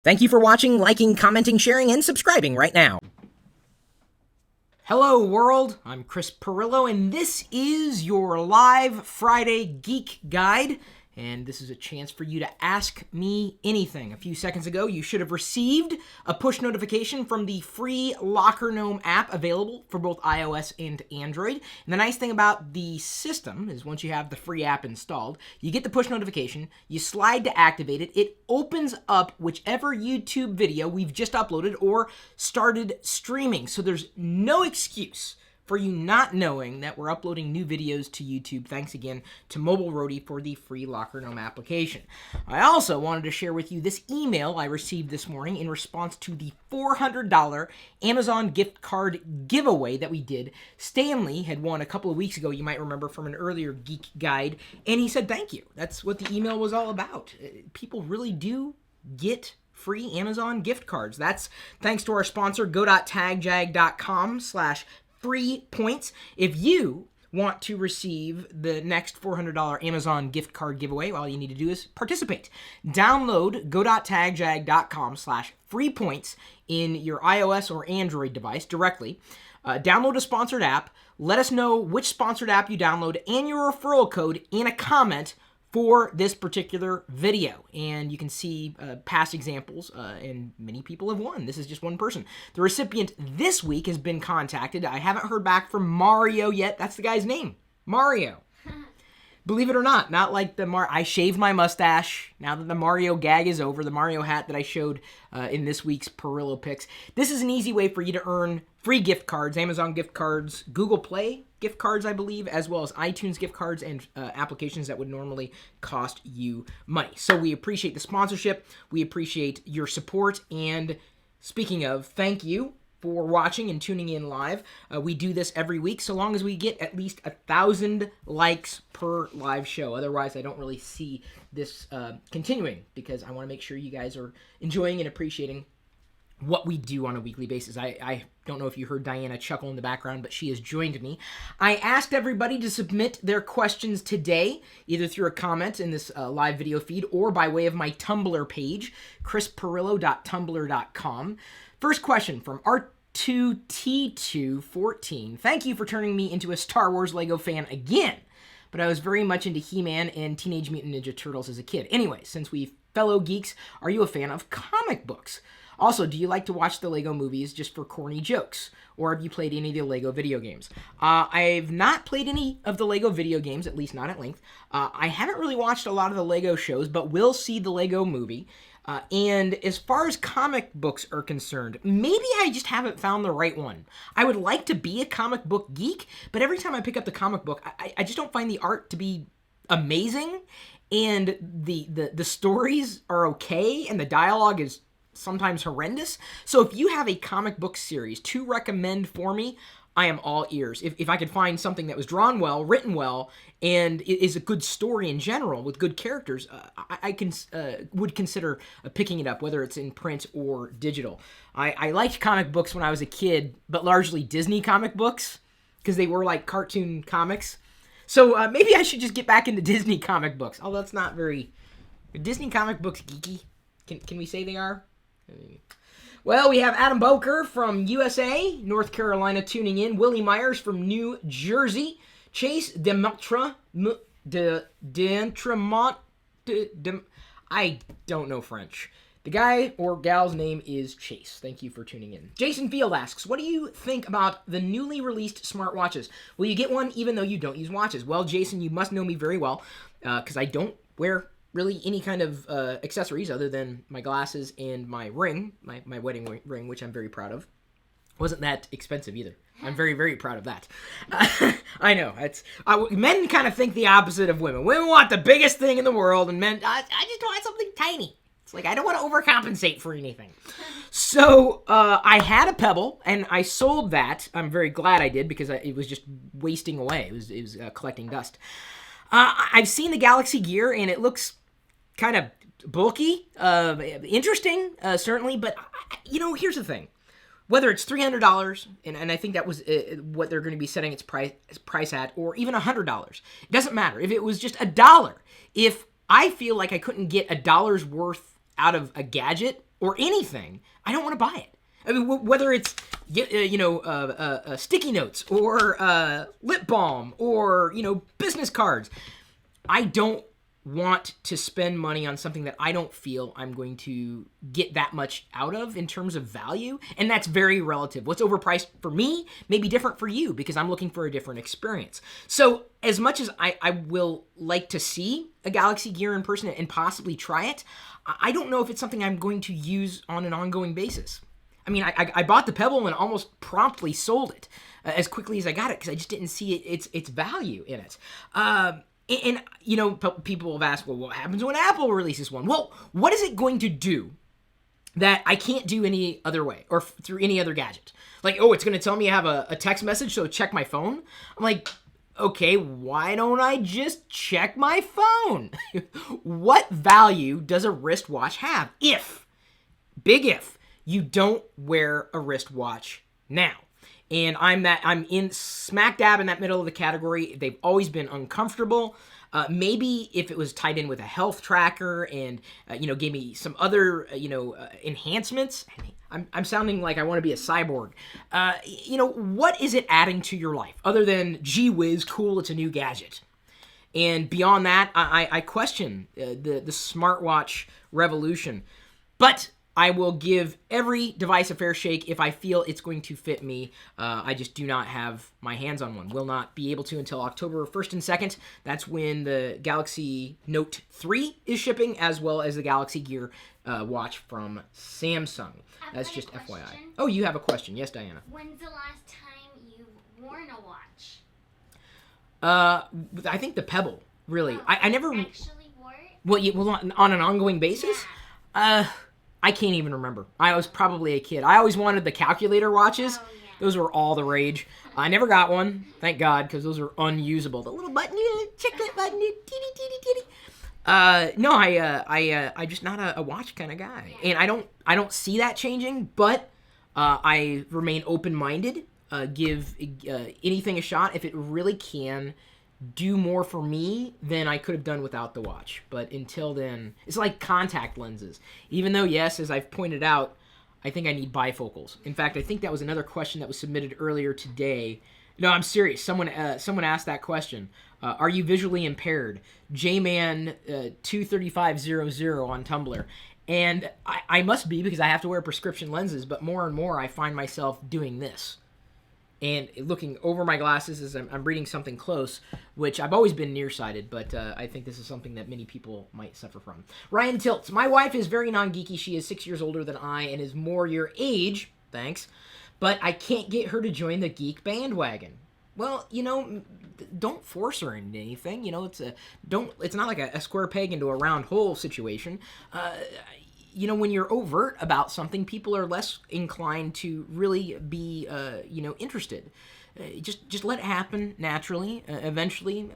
Thank you for watching, liking, commenting, sharing, and subscribing right now. Hello world, I'm Chris Pirillo, and this is your live Friday Geek Guide. And this is a chance for you to ask me anything. A few seconds ago, you should have received a push notification from the free Locker Gnome app available for both iOS and Android. And the nice thing about the system is once you have the free app installed, you get the push notification, you slide to activate it, it opens up whichever YouTube video we've just uploaded or started streaming. So there's no excuse for you not knowing that we're uploading new videos to YouTube. Thanks again to Mobile Roadie for the free Locker Gnome application. I also wanted to share with you this email I received this morning in response to the $400 Amazon gift card giveaway that we did. Stanley had won a couple of weeks ago, you might remember from an earlier Geek Guide, and he said thank you. That's what the email was all about. People really do get free Amazon gift cards. That's thanks to our sponsor, go.tagjag.com/free points. If you want to receive the next $400 Amazon gift card giveaway, all you need to do is participate. Download go.tagjag.com/free points in your iOS or Android device directly. Download a sponsored app. Let us know which sponsored app you download and your referral code in a comment for this particular video. And you can see past examples, and many people have won. This is just one person. The recipient this week has been contacted. I haven't heard back from Mario yet. That's the guy's name, Mario. Believe it or not like the I shaved my mustache. Now that the Mario gag is over, the Mario hat that I showed in this week's Pirillo picks. This is an easy way for you to earn free gift cards, Amazon gift cards, Google Play gift cards, I believe, as well as iTunes gift cards and applications that would normally cost you money. So we appreciate the sponsorship. We appreciate your support. And speaking of, thank you for watching and tuning in live. We do this every week so long as we get at least 1,000 likes per live show. Otherwise, I don't really see this continuing because I want to make sure you guys are enjoying and appreciating what we do on a weekly basis. I don't know if you heard Diana chuckle in the background, but she has joined me. I asked everybody to submit their questions today, either through a comment in this live video feed or by way of my Tumblr page, chrispirillo.tumblr.com. First question from R2T214. Thank you for turning me into a Star Wars Lego fan again, but I was very much into He-Man and Teenage Mutant Ninja Turtles as a kid. Anyway, since we fellow geeks, are you a fan of comic books? Also, do you like to watch the Lego movies just for corny jokes? Or have you played any of the Lego video games? I've not played any of the Lego video games, at least not at length. I haven't really watched a lot of the Lego shows, but will see the Lego movie. And as far as comic books are concerned, maybe I just haven't found the right one. I would like to be a comic book geek, but every time I pick up the comic book, I just don't find the art to be amazing. And the stories are okay, and the dialogue is sometimes horrendous. So if you have a comic book series to recommend for me, I am all ears. If I could find something that was drawn well, written well, and is a good story in general with good characters, I would consider picking it up, whether it's in print or digital. I liked comic books when I was a kid, but largely Disney comic books, because they were like cartoon comics. So maybe I should just get back into Disney comic books, although that's not very... Disney comic books geeky? Can we say they are? Well, we have Adam Boker from USA, North Carolina tuning in, Willie Myers from New Jersey, Chase Demontre, I don't know French. The guy or gal's name is Chase. Thank you for tuning in. Jason Field asks, what do you think about the newly released smartwatches? Will you get one even though you don't use watches? Well, Jason, you must know me very well because I don't wear really any kind of accessories other than my glasses and my ring, my wedding ring, which I'm very proud of. Wasn't that expensive either. I'm very, very proud of that. I know. Men kind of think the opposite of women. Women want the biggest thing in the world, and men, I just want something tiny. It's like, I don't want to overcompensate for anything. So I had a Pebble, and I sold that. I'm very glad I did, because it was just wasting away. It was collecting dust. I've seen the Galaxy Gear, and it looks kind of bulky, interesting, certainly, but, here's the thing. Whether it's $300, and I think that was what they're going to be setting its price at, or even $100, it doesn't matter. If it was just $1, if I feel like I couldn't get $1 worth out of a gadget, or anything, I don't want to buy it. I mean, whether it's sticky notes or lip balm or business cards, I don't want to spend money on something that I don't feel I'm going to get that much out of in terms of value, and that's very relative. What's overpriced for me may be different for you because I'm looking for a different experience. So as much as I will like to see a Galaxy Gear in person and possibly try it, I don't know if it's something I'm going to use on an ongoing basis. I mean, I bought the Pebble and almost promptly sold it as quickly as I got it because I just didn't see its value in it. And people have asked, well, what happens when Apple releases one? Well, what is it going to do that I can't do any other way or through any other gadget? Like, oh, it's going to tell me I have a text message, so check my phone? I'm like, okay, why don't I just check my phone? What value does a wristwatch have if, big if, you don't wear a wristwatch now? And I'm in smack dab in that middle of the category. They've always been uncomfortable. Maybe if it was tied in with a health tracker and gave me some other enhancements. I'm sounding like I want to be a cyborg. What is it adding to your life other than gee whiz, cool? It's a new gadget. And beyond that, I question the smartwatch revolution. But I will give every device a fair shake if I feel it's going to fit me. I just do not have my hands on one. Will not be able to until October 1st and 2nd. That's when the Galaxy Note 3 is shipping, as well as the Galaxy Gear watch from Samsung. That's just FYI. Oh, you have a question. Yes, Diana. When's the last time you've worn a watch? I think the Pebble, really. Oh, I never... actually wore it? Well, on an ongoing basis? Yeah. I can't even remember. I was probably a kid. I always wanted the calculator watches. Oh, yeah. Those were all the rage. I never got one, thank God, because those are unusable. The little button, check that button, titty. No, I just not a watch kind of guy, and I don't see that changing. But I remain open-minded. Give anything a shot if it really can do more for me than I could have done without the watch. But until then, it's like contact lenses. Even though, yes, as I've pointed out, I think I need bifocals. In fact, I think that was another question that was submitted earlier today. No, I'm serious. Someone asked that question. Are you visually impaired? Jman23500 on Tumblr. And I must be, because I have to wear prescription lenses, but more and more I find myself doing this. And looking over my glasses as I'm reading something close, which I've always been nearsighted, but I think this is something that many people might suffer from. Ryan Tilts, my wife is very non-geeky. She is 6 years older than I and is more your age, thanks, but I can't get her to join the geek bandwagon. Well, don't force her into anything. It's not like a square peg into a round hole situation. When you're overt about something, people are less inclined to really be, interested. Just let it happen naturally. Eventually,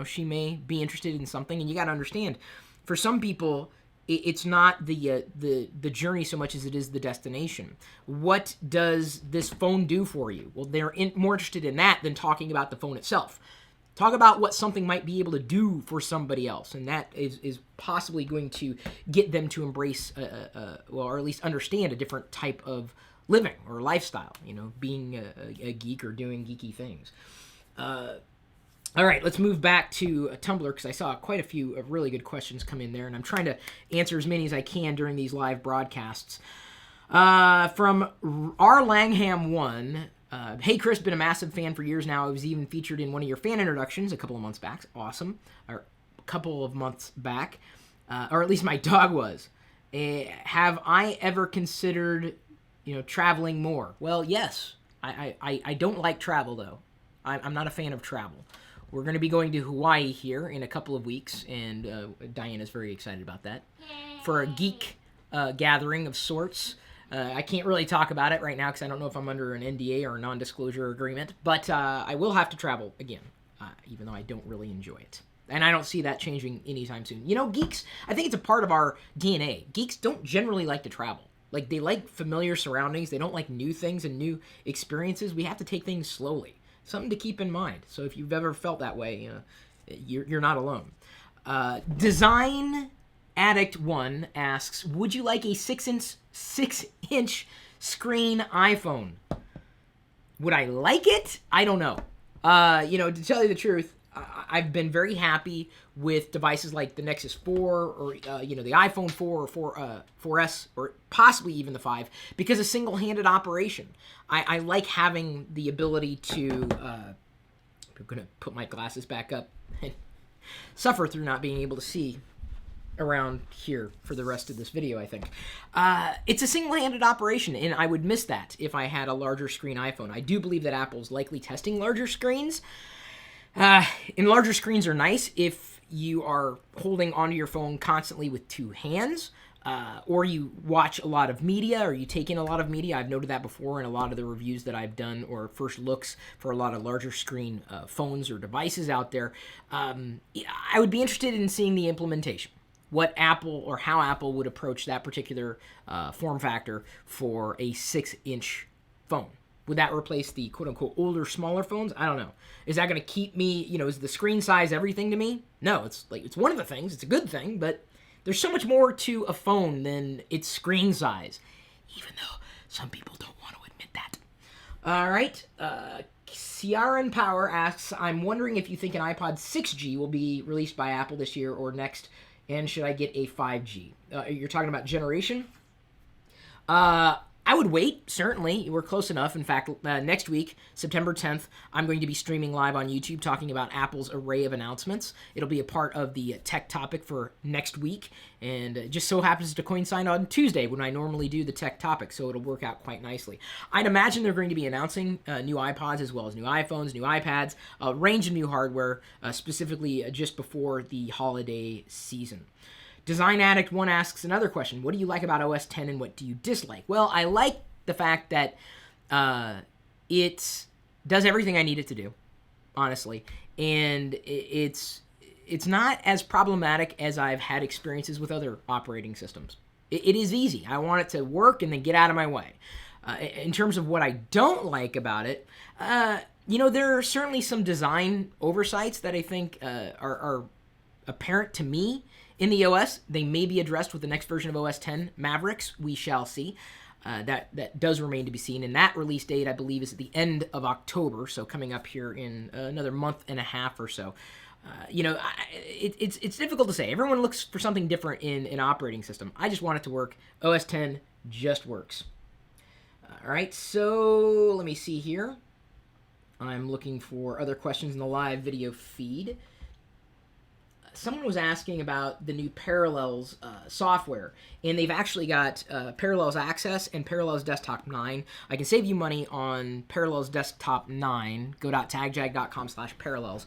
she may be interested in something, and you got to understand, for some people, it's not the journey so much as it is the destination. What does this phone do for you? Well, they're more interested in that than talking about the phone itself. Talk about what something might be able to do for somebody else, and that is possibly going to get them to embrace, or at least understand a different type of living or lifestyle, being a geek or doing geeky things. All right, let's move back to Tumblr, because I saw quite a few really good questions come in there, and I'm trying to answer as many as I can during these live broadcasts. From R. Langham1, hey Chris, been a massive fan for years now. I was even featured in one of your fan introductions a couple of months back. Awesome. Or a couple of months back. Or at least my dog was. Have I ever considered, traveling more? Well, yes. I don't like travel, though. I'm not a fan of travel. We're going to be going to Hawaii here in a couple of weeks, and Diana's very excited about that. Yay. For a geek gathering of sorts. I can't really talk about it right now because I don't know if I'm under an NDA or a non-disclosure agreement, but I will have to travel again, even though I don't really enjoy it. And I don't see that changing anytime soon. Geeks, I think it's a part of our DNA. Geeks don't generally like to travel. Like, they like familiar surroundings. They don't like new things and new experiences. We have to take things slowly. Something to keep in mind. So if you've ever felt that way, you're not alone. Design Addict1 asks, would you like a 6-inch screen iPhone? Would I like it? I don't know. To tell you the truth, I've been very happy with devices like the Nexus 4 or, the iPhone 4 or 4S or possibly even the 5 because of single-handed operation. I like having the ability to... I'm going to put my glasses back up and suffer through not being able to see around here for the rest of this video, I think. It's a single-handed operation, and I would miss that if I had a larger screen iPhone. I do believe that Apple's likely testing larger screens. And larger screens are nice if you are holding onto your phone constantly with two hands, or you watch a lot of media, or you take in a lot of media. I've noted that before in a lot of the reviews that I've done, or first looks for a lot of larger screen phones or devices out there. I would be interested in seeing the implementation. What Apple or how Apple would approach that particular form factor for a 6-inch phone. Would that replace the quote-unquote older, smaller phones? I don't know. Is that going to keep me, is the screen size everything to me? No, it's one of the things. It's a good thing, but there's so much more to a phone than its screen size, even though some people don't want to admit that. All right. ciaronpower asks, I'm wondering if you think an iPod 6G will be released by Apple this year or next, and should I get a 5G? You're talking about generation? I would wait, certainly. We're close enough. In fact, next week, September 10th, I'm going to be streaming live on YouTube talking about Apple's array of announcements. It'll be a part of the tech topic for next week, and it just so happens to coincide on Tuesday when I normally do the tech topic, so it'll work out quite nicely. I'd imagine they're going to be announcing new iPods as well as new iPhones, new iPads, a range of new hardware, specifically just before the holiday season. Design Addict 1 asks another question. What do you like about OS X and what do you dislike? Well, I like the fact that it does everything I need it to do, honestly. And it's not as problematic as I've had experiences with other operating systems. It is easy. I want it to work and then get out of my way. In terms of what I don't like about it, there are certainly some design oversights that I think are apparent to me. In the OS, they may be addressed with the next version of OS X, Mavericks. We shall see. That does remain to be seen. And that release date, I believe, is at the end of October, so coming up here in another month and a half or so. It's difficult to say. Everyone looks for something different in an operating system. I just want it to work. OS X just works. All right, so let me see here. I'm looking for other questions in the live video feed. Someone was asking about the new Parallels software, and they've actually got Parallels Access and Parallels Desktop 9. I can save you money on Parallels Desktop 9. Go.tagjag.com/parallels.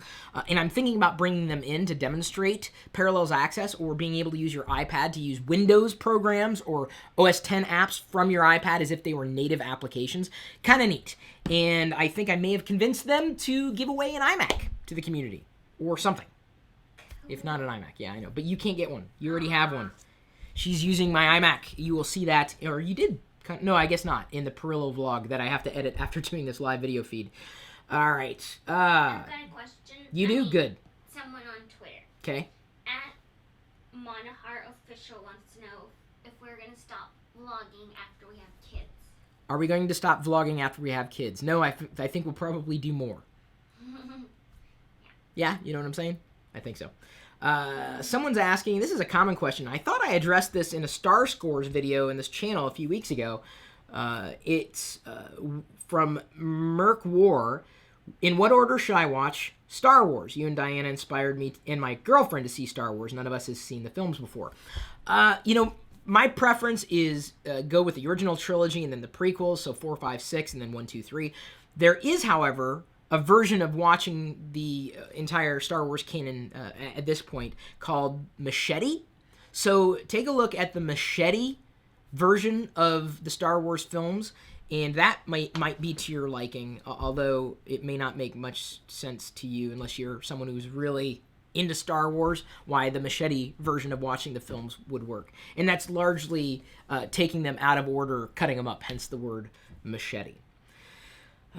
And I'm thinking about bringing them in to demonstrate Parallels Access or being able to use your iPad to use Windows programs or OS X apps from your iPad as if they were native applications. Kind of neat. And I think I may have convinced them to give away an iMac to the community or something. If not an iMac, yeah, I know. But you can't get one. You already have one. She's using my iMac. You will see that, or you did. No, I guess not, in the Pirillo vlog that I have to edit after doing this live video feed. All right. I've got a question. You do? Good. Someone on Twitter. Okay. At Monahart Official wants to know if we're going to stop vlogging after we have kids. Are we going to stop vlogging after we have kids? No, I think we'll probably do more. Yeah, you know what I'm saying? I think so. Someone's asking, this is a common question. I thought I addressed this in a Star Scores video in this channel a few weeks ago. It's from Merc War. In what order should I watch Star Wars? You and Diana inspired me and my girlfriend to see Star Wars. None of us has seen the films before. My preference is go with the original trilogy and then the prequels, so 4, 5, 6, and then 1, 2, 3. There is, however, a version of watching the entire Star Wars canon at this point called Machete. So take a look at the Machete version of the Star Wars films, and that might be to your liking, although it may not make much sense to you unless you're someone who's really into Star Wars, why the Machete version of watching the films would work. And that's largely taking them out of order, cutting them up, hence the word machete.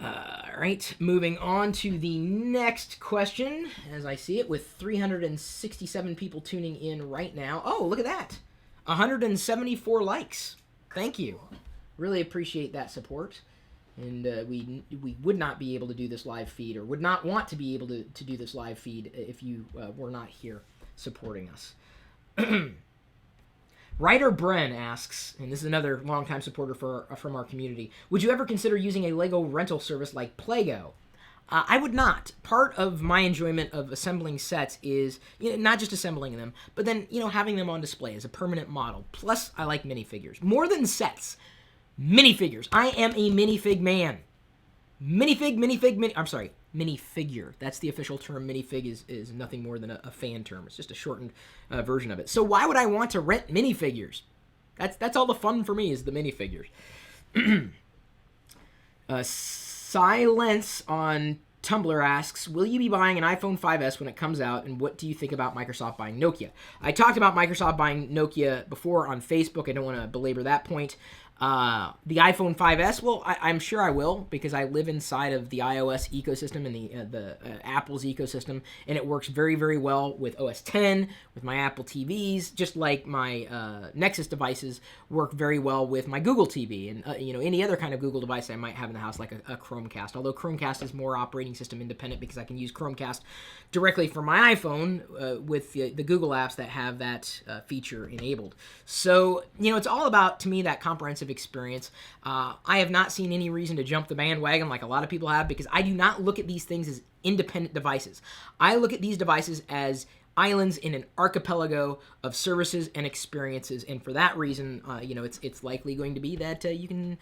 All right, moving on to the next question, as I see it, with 367 people tuning in right now. Oh, look at that. 174 likes. Thank you. Really appreciate that support. And we would not be able to do this live feed, or would not want to be able to do this live feed if you were not here supporting us. Ryder Bren asks, and this is another longtime supporter from our community, would you ever consider using a Lego rental service like Plego? I would not. Part of my enjoyment of assembling sets is not just assembling them, but then having them on display as a permanent model. Plus, I like minifigures. More than sets, minifigures. I am a minifig man. Minifigure. That's the official term. Minifig is nothing more than a fan term. It's just a shortened version of it. So why would I want to rent minifigures? That's all the fun for me is the minifigures. Silence on Tumblr asks, will you be buying an iPhone 5S when it comes out, and what do you think about Microsoft buying Nokia? I talked about Microsoft buying Nokia before on Facebook. I don't want to belabor that point. The iPhone 5S, well, I'm sure I will, because I live inside of the iOS ecosystem and the Apple's ecosystem, and it works very, very well with OS X, with my Apple TVs, just like my Nexus devices work very well with my Google TV and any other kind of Google device I might have in the house, like a Chromecast. Although Chromecast is more operating system independent because I can use Chromecast directly from my iPhone with the Google apps that have that feature enabled. So it's all about, to me, that comprehensive experience. I have not seen any reason to jump the bandwagon like a lot of people have, because I do not look at these things as independent devices. I look at these devices as islands in an archipelago of services and experiences, and for that reason, it's likely going to be that you can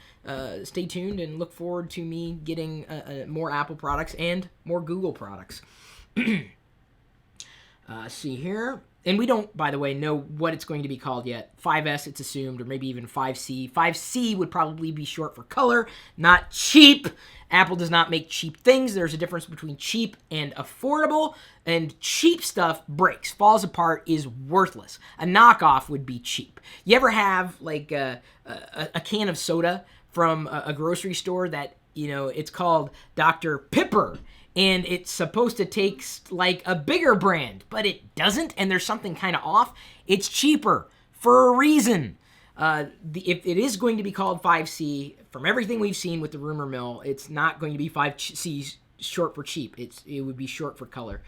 stay tuned and look forward to me getting more Apple products and more Google products. See here. And we don't, by the way, know what it's going to be called yet. 5S, it's assumed, or maybe even 5C. 5C would probably be short for color, not cheap. Apple does not make cheap things. There's a difference between cheap and affordable. And cheap stuff breaks, falls apart, is worthless. A knockoff would be cheap. You ever have, like, a can of soda from a grocery store that, it's called Dr. Pepper, and it's supposed to taste like a bigger brand, but it doesn't, and there's something kind of off? It's cheaper for a reason. If it is going to be called 5C, from everything we've seen with the rumor mill, it's not going to be 5C short for cheap. It would be short for color.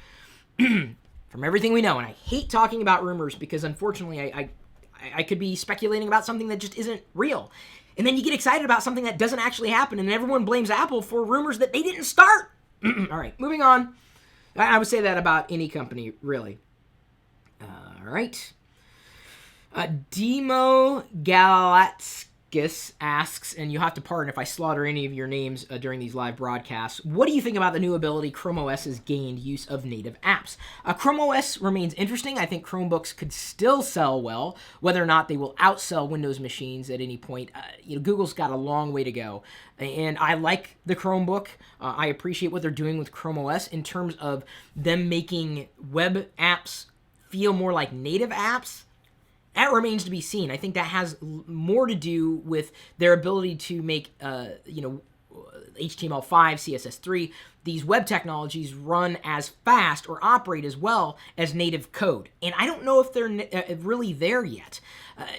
From everything we know, and I hate talking about rumors because, unfortunately, I could be speculating about something that just isn't real. And then you get excited about something that doesn't actually happen, and everyone blames Apple for rumors that they didn't start. All right, moving on. I would say that about any company, really. All right. Demo Galatskis asks, and you'll have to pardon if I slaughter any of your names during these live broadcasts, what do you think about the new ability Chrome OS has gained use of native apps? Chrome OS remains interesting. I think Chromebooks could still sell well. Whether or not they will outsell Windows machines at any point, Google's got a long way to go. And I like the Chromebook. I appreciate what they're doing with Chrome OS in terms of them making web apps feel more like native apps. That remains to be seen. I think that has more to do with their ability to make, HTML5, CSS3, these web technologies run as fast or operate as well as native code. And I don't know if they're really there yet.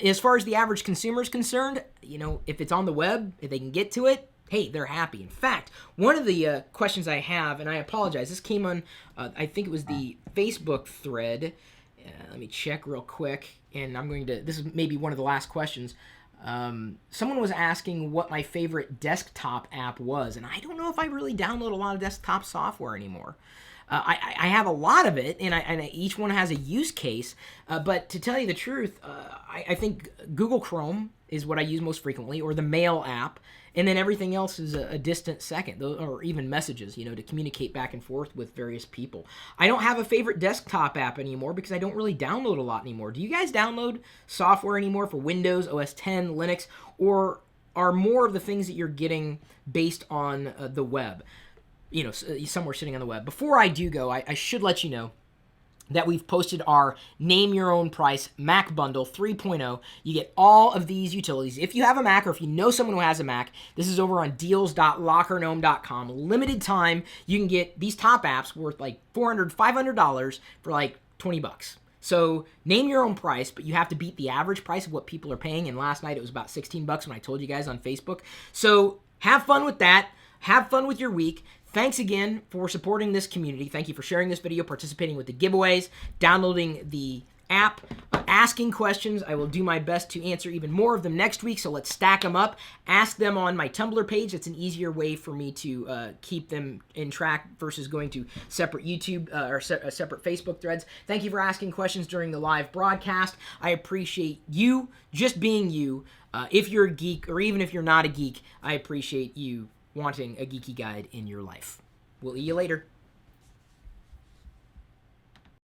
As far as the average consumer is concerned, if it's on the web, if they can get to it, hey, they're happy. In fact, one of the questions I have, and I apologize, this came on, I think it was the Facebook thread. Let me check real quick, and this is maybe one of the last questions. Someone was asking what my favorite desktop app was, and I don't know if I really download a lot of desktop software anymore. I have a lot of it, and each one has a use case, but to tell you the truth, I think Google Chrome is what I use most frequently, or the Mail app, and then everything else is a distant second, or even messages, to communicate back and forth with various people. I don't have a favorite desktop app anymore because I don't really download a lot anymore. Do you guys download software anymore for Windows, OS X, Linux, or are more of the things that you're getting based on the web? Somewhere sitting on the web. Before I do go, I should let you know that we've posted our Name Your Own Price Mac Bundle 3.0. You get all of these utilities. If you have a Mac or if you know someone who has a Mac, this is over on deals.lockergnome.com. Limited time, you can get these top apps worth like $400, $500 for like 20 bucks. So name your own price, but you have to beat the average price of what people are paying. And last night it was about 16 bucks when I told you guys on Facebook. So have fun with that. Have fun with your week. Thanks again for supporting this community. Thank you for sharing this video, participating with the giveaways, downloading the app, asking questions. I will do my best to answer even more of them next week, so let's stack them up. Ask them on my Tumblr page. It's an easier way for me to keep them in track versus going to separate YouTube or separate Facebook threads. Thank you for asking questions during the live broadcast. I appreciate you just being you. If you're a geek or even if you're not a geek, I appreciate you wanting a geeky guide in your life. We'll see you later.